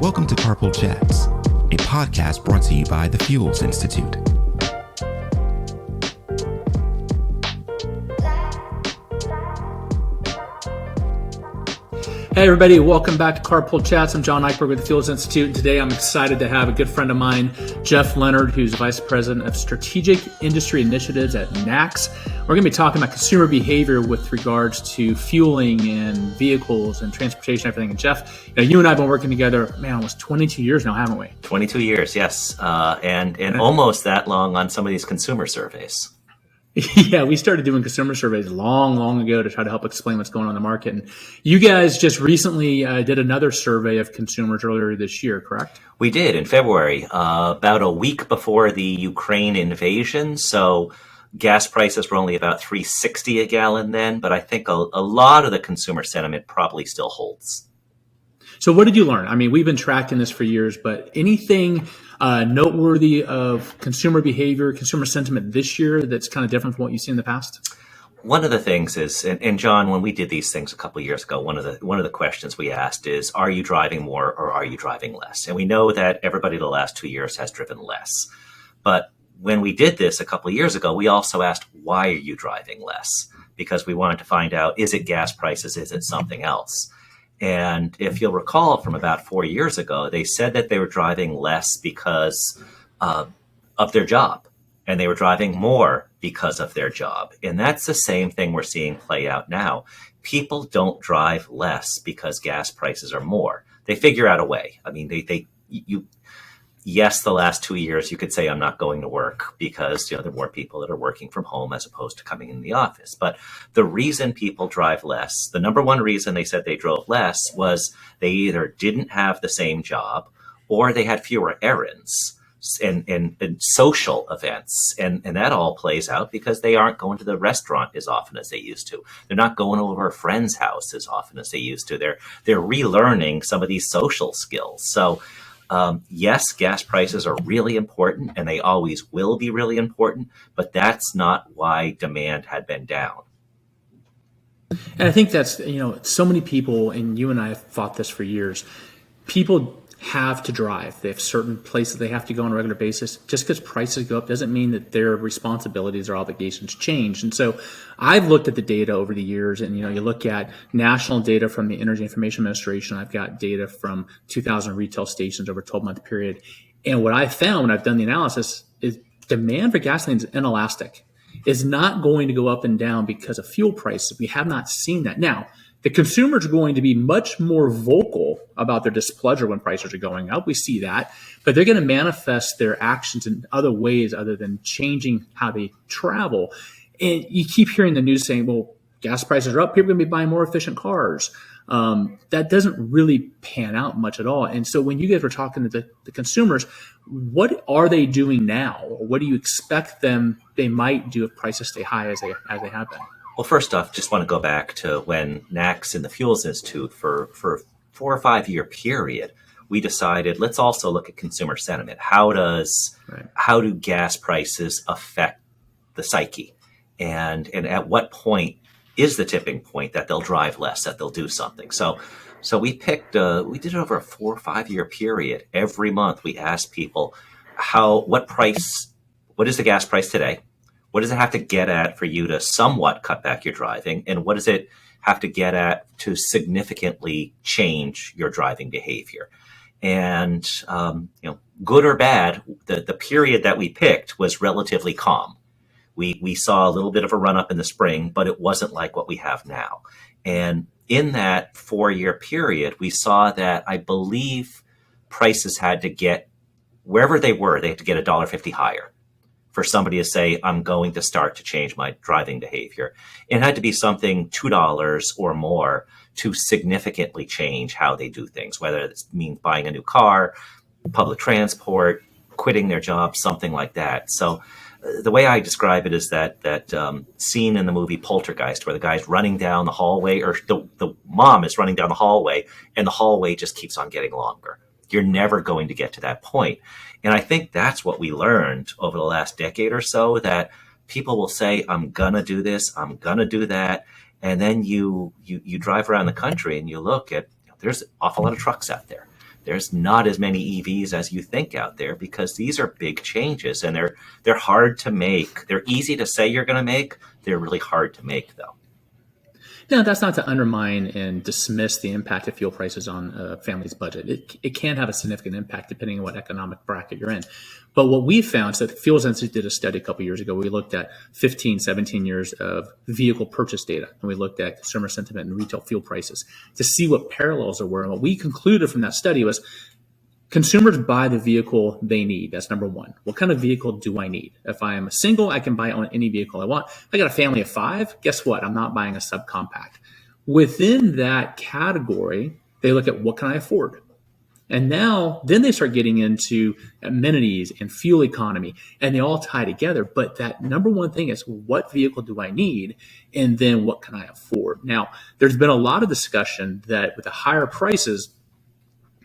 Welcome to Carpool Chats, a podcast brought to you by the Fuels Institute. Hey everybody, welcome back to Carpool Chats. I'm John Eichberg with the Fuels Institute, and today I'm excited to have a good friend of mine, Jeff Lenard, who's Vice President of Strategic Industry Initiatives at NACS. We're going to be talking about consumer behavior with regards to fueling and vehicles and transportation, everything. And Jeff, you and I have been working together, almost 22 years now, haven't we? 22 years, yes. And almost that long on some of these consumer surveys. Yeah, we started doing consumer surveys long ago to try to help explain what's going on in the market. And you guys just recently did another survey of consumers earlier this year, correct? We did in February, about a week before the Ukraine invasion. So gas prices were only about $3.60 a gallon then, but I think a lot of the consumer sentiment probably still holds. So what did you learn? I mean, we've been tracking this for years, but anything noteworthy of consumer behavior, consumer sentiment this year that's kind of different from what you've seen in the past? One of the things is, and John, when we did these things a couple of years ago, one of the questions we asked is, are you driving more or are you driving less? And we know that everybody the last 2 years has driven less. But when we did this a couple of years ago, we also asked, why are you driving less? Because we wanted to find out, is it gas prices? Is it something else? And if you'll recall from about 4 years ago, they said that they were driving less because of their job, and they were driving more because of their job. And that's the same thing we're seeing play out now. People don't drive less because gas prices are more. They figure out a way. I mean, yes, the last 2 years, you could say I'm not going to work because there are more people that are working from home as opposed to coming in the office. But the reason people drive less, the number one reason they said they drove less was they either didn't have the same job or they had fewer errands and social events. And that all plays out because they aren't going to the restaurant as often as they used to. They're not going over a friend's house as often as they used to. They're relearning some of these social skills. So yes, gas prices are really important and they always will be really important, but that's not why demand had been down. And I think that's, so many people, and you and I have fought this for years, people have to drive. They have certain places they have to go on a regular basis. Just because prices go up doesn't mean that their responsibilities or obligations change. And so I've looked at the data over the years, and you look at national data from the Energy Information Administration. I've got data from 2,000 retail stations over a 12-month period. And what I found when I've done the analysis is demand for gasoline is inelastic. It's not going to go up and down because of fuel prices. We have not seen that. Now, the consumers are going to be much more vocal about their displeasure when prices are going up. We see that, but they're going to manifest their actions in other ways other than changing how they travel. And you keep hearing the news saying, well, gas prices are up, people are going to be buying more efficient cars. That doesn't really pan out much at all. And so when you guys were talking to the consumers, what are they doing now? Or what do you expect they might do if prices stay high as they have been? Well, first off, just want to go back to when NACS and the Fuels Institute for a 4 or 5 year period, we decided let's also look at consumer sentiment. How do gas prices affect the psyche? And at what point is the tipping point that they'll drive less, that they'll do something? So we picked, we did it over a 4 or 5 year period. Every month we asked people what is the gas price today? What does it have to get at for you to somewhat cut back your driving? And what does it have to get at to significantly change your driving behavior? And, good or bad, the period that we picked was relatively calm. We saw a little bit of a run up in the spring, but it wasn't like what we have now. And in that 4 year period, we saw that I believe prices had to get wherever they were, they had to get $1.50 higher for somebody to say, I'm going to start to change my driving behavior. It had to be something $2 or more to significantly change how they do things, whether it means buying a new car, public transport, quitting their job, something like that. So the way I describe it is that scene in the movie Poltergeist where the guy's running down the hallway, or the mom is running down the hallway, and the hallway just keeps on getting longer. You're never going to get to that point. And I think that's what we learned over the last decade or so, that people will say, I'm going to do this, I'm going to do that. And then you drive around the country and you look at there's an awful lot of trucks out there. There's not as many EVs as you think out there because these are big changes, and they're hard to make. They're easy to say you're going to make. They're really hard to make, though. Now, that's not to undermine and dismiss the impact of fuel prices on a family's budget. It can have a significant impact depending on what economic bracket you're in. But what we found is that the Fuels Institute did a study a couple years ago. We looked at 15, 17 years of vehicle purchase data, and we looked at consumer sentiment and retail fuel prices to see what parallels there were. And what we concluded from that study was consumers buy the vehicle they need. That's number one. What kind of vehicle do I need? If I am a single, I can buy any vehicle I want. If I got a family of 5, guess what? I'm not buying a subcompact. Within that category, they look at what can I afford? And now, then they start getting into amenities and fuel economy, and they all tie together. But that number one thing is, what vehicle do I need? And then what can I afford? Now, there's been a lot of discussion that with the higher prices,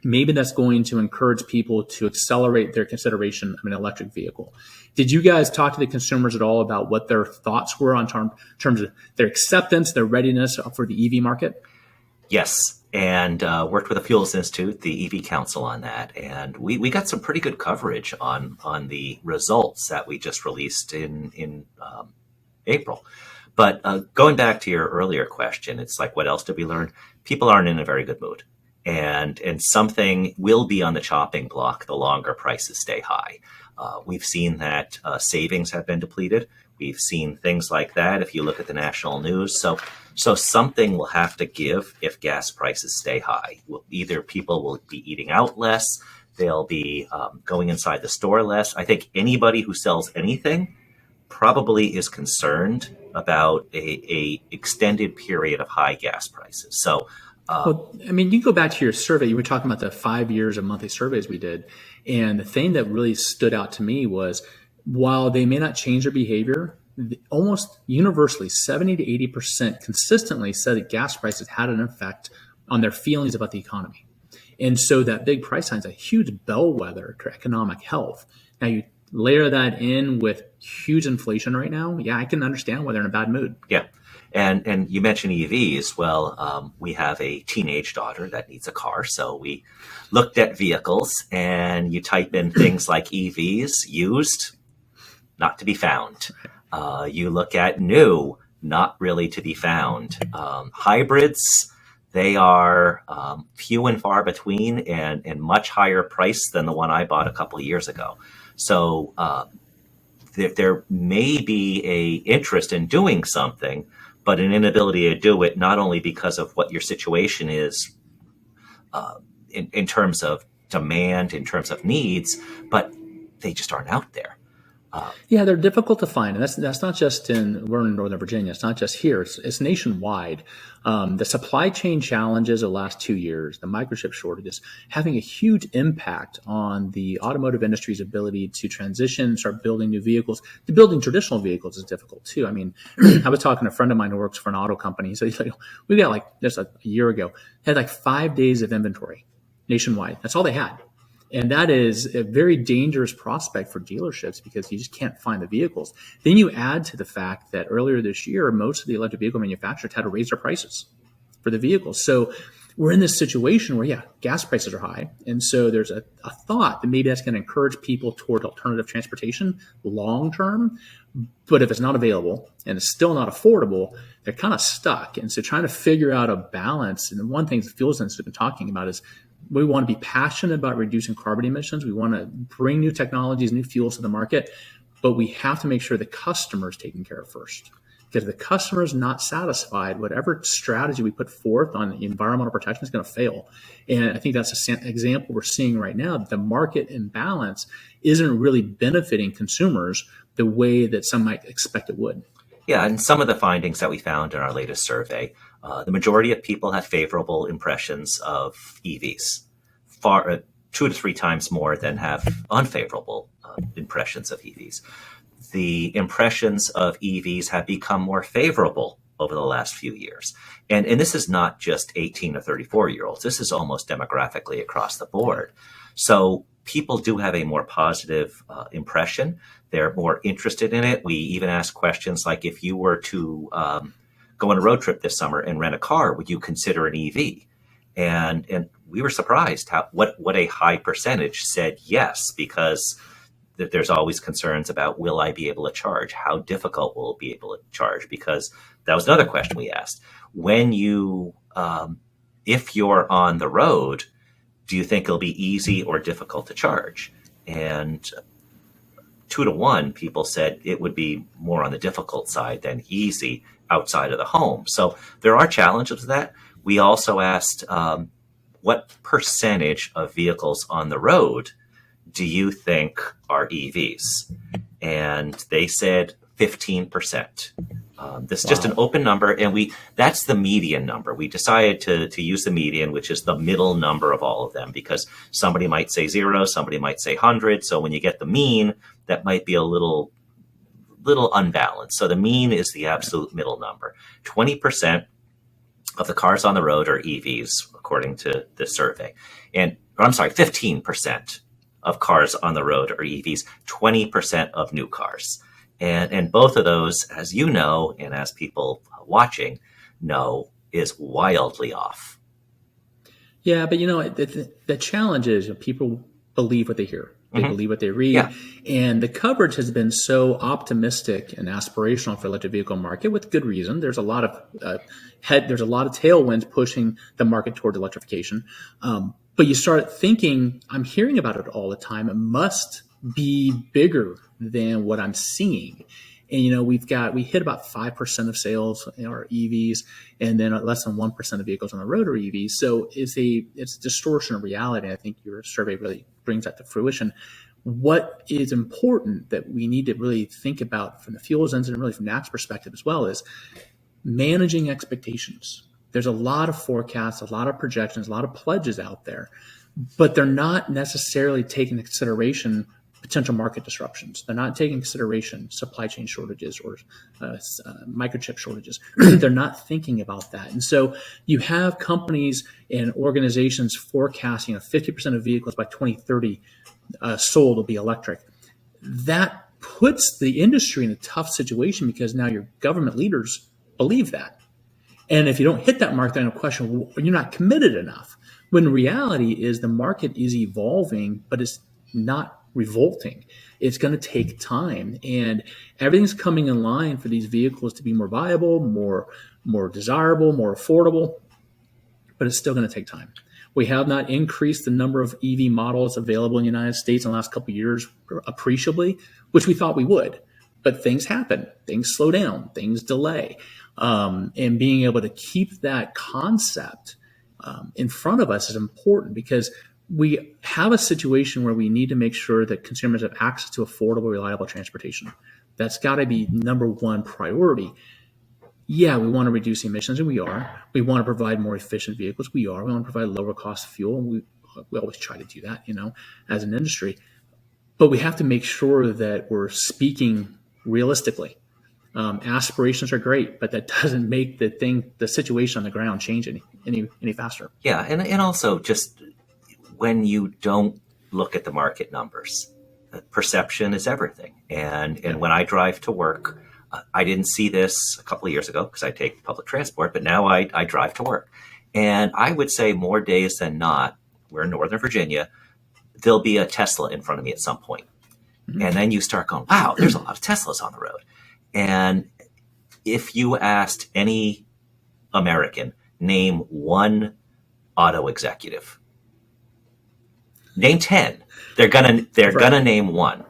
maybe that's going to encourage people to accelerate their consideration of an electric vehicle. Did you guys talk to the consumers at all about what their thoughts were on terms of their acceptance, their readiness for the EV market? Yes, and worked with the Fuels Institute, the EV Council, on that, and we got some pretty good coverage on the results that we just released in April. But going back to your earlier question, it's like, what else did we learn? People aren't in a very good mood. And something will be on the chopping block the longer prices stay high. We've seen that savings have been depleted. We've seen things like that if you look at the national news. So something will have to give if gas prices stay high. Either people will be eating out less, they'll be going inside the store less. I think anybody who sells anything probably is concerned about a extended period of high gas prices. So well, I mean, you go back to your survey. You were talking about the 5 years of monthly surveys we did. And the thing that really stood out to me was, while they may not change their behavior, almost universally, 70 to 80% consistently said that gas prices had an effect on their feelings about the economy. And so that big price sign is a huge bellwether to economic health. Now, you layer that in with huge inflation right now, yeah, I can understand why they're in a bad mood. Yeah. And you mentioned EVs. Well, we have a teenage daughter that needs a car. So we looked at vehicles, and you type in things like EVs, used, not to be found. You look at new, not really to be found. Hybrids, they are few and far between and much higher price than the one I bought a couple of years ago. So there may be a interest in doing something, but an inability to do it, not only because of what your situation is in terms of demand, in terms of needs, but they just aren't out there. Yeah, they're difficult to find. And that's not just we're in Northern Virginia. It's not just here. It's nationwide. The supply chain challenges of the last 2 years, the microchip shortages, having a huge impact on the automotive industry's ability to transition, start building new vehicles. The building traditional vehicles is difficult too. I mean, I was talking to a friend of mine who works for an auto company. He said, we got like just a year ago, had like 5 days of inventory nationwide. That's all they had. And that is a very dangerous prospect for dealerships because you just can't find the vehicles. Then you add to the fact that earlier this year, most of the electric vehicle manufacturers had to raise their prices for the vehicles. So we're in this situation where, yeah, gas prices are high. And so there's a thought that maybe that's going to encourage people toward alternative transportation long term. But if it's not available and it's still not affordable, they're kind of stuck. And so trying to figure out a balance. And the one thing the Fuels Institute has been talking about is we want to be passionate about reducing carbon emissions. We want to bring new technologies, new fuels to the market, but we have to make sure the customer is taken care of first. Because if the customer is not satisfied, whatever strategy we put forth on environmental protection is going to fail. And I think that's an example we're seeing right now. The market imbalance isn't really benefiting consumers the way that some might expect it would. Yeah, and some of the findings that we found in our latest survey, the majority of people have favorable impressions of EVs, 2 to 3 times more than have unfavorable impressions of EVs. The impressions of EVs have become more favorable over the last few years. And this is not just 18 to 34-year-olds. This is almost demographically across the board. So people do have a more positive impression. They're more interested in it. We even ask questions like, if you were to go on a road trip this summer and rent a car, would you consider an EV? And we were surprised what a high percentage said yes, because there's always concerns about, will I be able to charge? How difficult will it be able to charge? Because that was another question we asked. When if you're on the road, do you think it'll be easy or difficult to charge? And 2-to-1, people said it would be more on the difficult side than easy outside of the home. So there are challenges with that. We also asked, what percentage of vehicles on the road do you think are EVs? And they said 15%. This is just an open number, and that's the median number. We decided to use the median, which is the middle number of all of them, because somebody might say 0, somebody might say 100. So when you get the mean, that might be a little unbalanced. So the mean is the absolute middle number. 20% of the cars on the road are EVs, according to this survey. And, or I'm sorry, 15% of cars on the road are EVs, 20% of new cars. And both of those, as you know, and as people watching know, is wildly off. Yeah, but the challenge is people believe what they hear. They believe what they read. Yeah. And the coverage has been so optimistic and aspirational for electric vehicle market, with good reason. There's a lot of tailwinds pushing the market toward electrification. But you start thinking, I'm hearing about it all the time. It must be bigger than what I'm seeing. And we hit about 5% of sales are EVs, and then less than 1% of vehicles on the road are EVs. So it's a distortion of reality. I think your survey really brings that to fruition. What is important that we need to really think about from the fuels engine and really from NACS perspective as well is managing expectations. There's a lot of forecasts, a lot of projections, a lot of pledges out there, but they're not necessarily taking into consideration potential market disruptions. They're not taking consideration supply chain shortages or microchip shortages. They're not thinking about that. And so you have companies and organizations forecasting 50% of vehicles by 2030 sold will be electric. That puts the industry in a tough situation because now your government leaders believe that. And if you don't hit that mark, then a question, well, you're not committed enough. When reality is the market is evolving, but it's not revolting. It's going to take time, and everything's coming in line for these vehicles to be more viable, more desirable, more affordable, but it's still going to take time. We have not increased the number of EV models available in the United States in the last couple of years appreciably, which we thought we would, but things happen, things slow down, things delay. And being able to keep that concept in front of us is important because we have a situation where we need to make sure that consumers have access to affordable, reliable transportation. That's got to be number one priority. Yeah, we want to reduce emissions, and we are. We want to provide more efficient vehicles. We are. We want to provide lower cost fuel, and we always try to do that, as an industry. But we have to make sure that we're speaking realistically. Aspirations are great, but that doesn't make the situation on the ground change any faster. Yeah, and also just when you don't look at the market numbers, perception is everything. And when I drive to work, I didn't see this a couple of years ago because I take public transport, but now I drive to work. And I would say more days than not, we're in Northern Virginia, there'll be a Tesla in front of me at some point. Mm-hmm. And then you start going, wow, there's a lot of Teslas on the road. And if you asked any American, name one auto executive, name 10. They're gonna name one,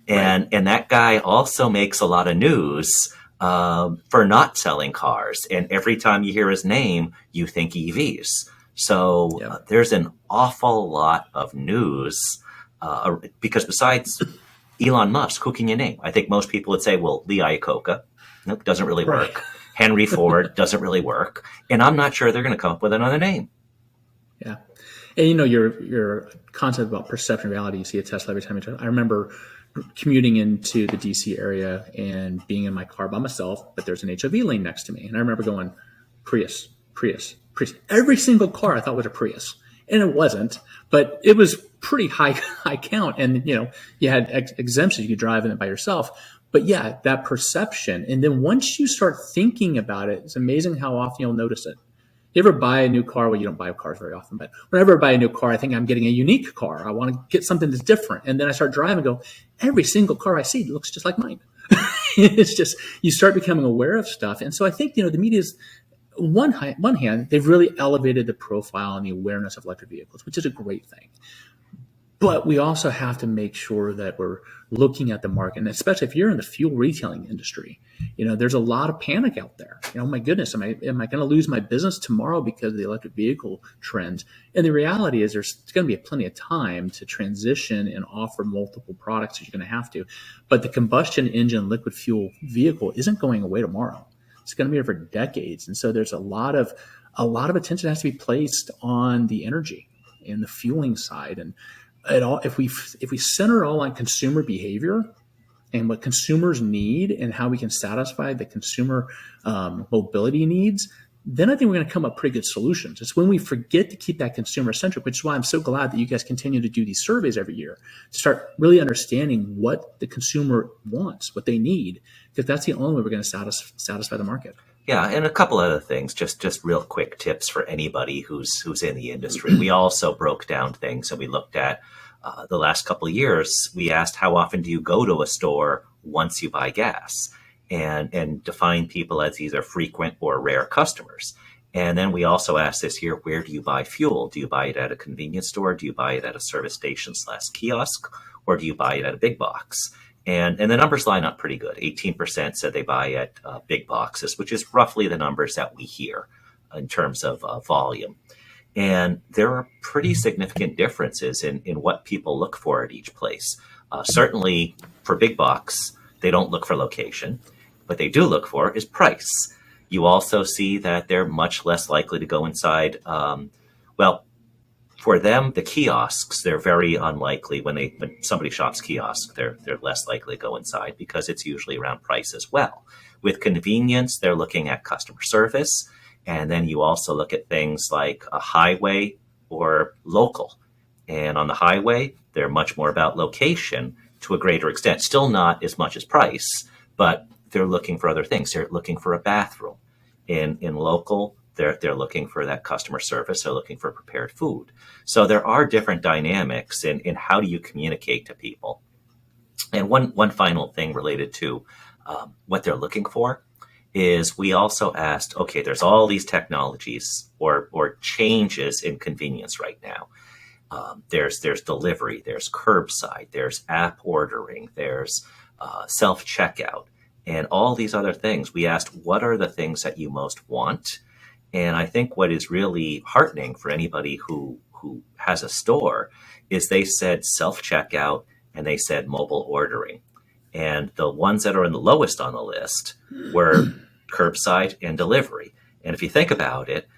and that guy also makes a lot of news for not selling cars. And every time you hear his name, you think EVs. So there's an awful lot of news because besides Elon Musk, who can you name? I think most people would say, well, Lee Iacocca. Nope, doesn't really work. Right. Henry Ford doesn't really work, and I'm not sure they're going to come up with another name. Yeah. And your concept about perception and reality, you see a Tesla every time you turn. I remember commuting into the DC area and being in my car by myself, but there's an HOV lane next to me. And I remember going, Prius. Every single car I thought was a Prius. And it wasn't, but it was pretty high count. And, you had exemptions, you could drive in it by yourself. But yeah, that perception. And then once you start thinking about it, it's amazing how often you'll notice it. You ever buy a new car? Well, you don't buy cars very often, but whenever I buy a new car, I think I'm getting a unique car. I want to get something that's different. And then I start driving and go, every single car I see looks just like mine. It's just, you start becoming aware of stuff. And so I think, the media's, one hand, they've really elevated the profile and the awareness of electric vehicles, which is a great thing. But we also have to make sure that we're looking at the market, and especially if you're in the fuel retailing industry, there's a lot of panic out there. My goodness, am I going to lose my business tomorrow because of the electric vehicle trends? And the reality is there's going to be plenty of time to transition and offer multiple products that you're going to have to. But the combustion engine liquid fuel vehicle isn't going away tomorrow. It's going to be here for decades. And so there's a lot of attention has to be placed on the energy and the fueling side. And if we center it all on consumer behavior and what consumers need and how we can satisfy the consumer mobility needs, then I think we're going to come up with pretty good solutions. It's when we forget to keep that consumer centric, which is why I'm so glad that you guys continue to do these surveys every year to start really understanding what the consumer wants, what they need, because that's the only way we're going to satisfy the market. Yeah, and a couple other things, just real quick tips for anybody who's in the industry. We also broke down things, and we looked at the last couple of years. We asked, how often do you go to a store once you buy gas? And define people as either frequent or rare customers. And then we also asked this year, where do you buy fuel? Do you buy it at a convenience store? Do you buy it at a service station / kiosk? Or do you buy it at a big box? And the numbers line up pretty good. 18% said they buy at big boxes, which is roughly the numbers that we hear in terms of volume. And there are pretty significant differences in what people look for at each place. Certainly for big box, they don't look for location. What they do look for is price. You also see that they're much less likely to go inside. For them, the kiosks, they're very unlikely when somebody shops kiosk, they're less likely to go inside because it's usually around price as well. With convenience, they're looking at customer service. And then you also look at things like a highway or local. And on the highway, they're much more about location to a greater extent. Still not as much as price, but they're looking for other things. They're looking for a bathroom. In local, they're looking for that customer service. They're looking for prepared food. So there are different dynamics in how do you communicate to people. And one final thing related to what they're looking for is we also asked, okay, there's all these technologies or changes in convenience right now. There's delivery, there's curbside, there's app ordering, there's self-checkout, and all these other things. We asked, what are the things that you most want? And I think what is really heartening for anybody who has a store is they said self-checkout and they said mobile ordering. And the ones that are in the lowest on the list were curbside and delivery. And if you think about it,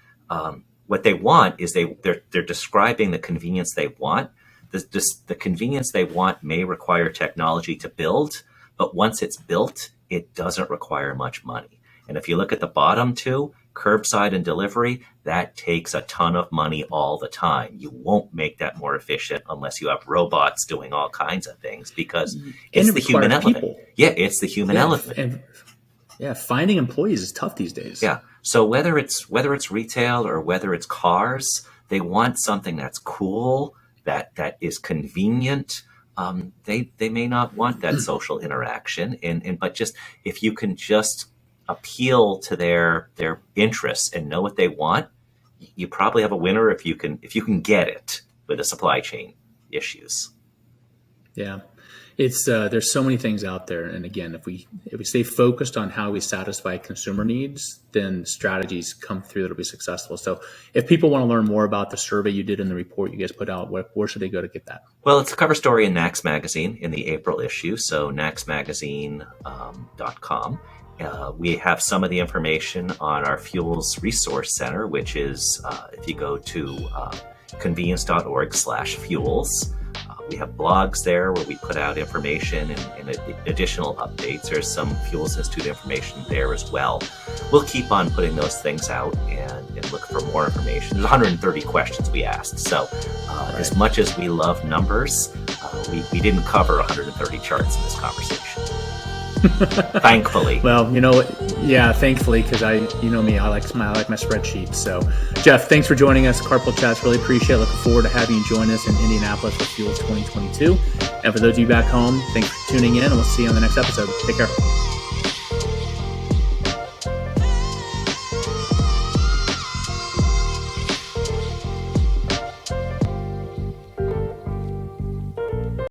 what they want is they're describing the convenience they want. The convenience they want may require technology to build, but once it's built, it doesn't require much money. And if you look at the bottom two, curbside and delivery, that takes a ton of money all the time. You won't make that more efficient unless you have robots doing all kinds of things because it's the human element. Yeah, it's the human element. And finding employees is tough these days. Yeah. So whether it's retail or whether it's cars, they want something that's cool, that is convenient. They may not want that social interaction, but just if you can just appeal to their interests and know what they want, you probably have a winner if you can get it with the supply chain issues. Yeah. It's there's so many things out there, and again, if we stay focused on how we satisfy consumer needs, then strategies come through that'll be successful. So, if people want to learn more about the survey you did in the report you guys put out, where should they go to get that? Well, it's a cover story in NACS magazine in the April issue, so nacsmagazine.com. We have some of the information on our Fuels Resource Center, which is if you go to convenience.org/fuels. We have blogs there where we put out information and additional updates. There's some Fuels Institute information there as well. We'll keep on putting those things out and look for more information. There's 130 questions we asked. So as much as we love numbers, we didn't cover 130 charts in this conversation. Thankfully. Well, thankfully, because you know me, I like my spreadsheets. So, Jeff, thanks for joining us. Carpool Chats, really appreciate it. Looking forward to having you join us in Indianapolis for Fuels 2022. And for those of you back home, thanks for tuning in, and we'll see you on the next episode. Take care.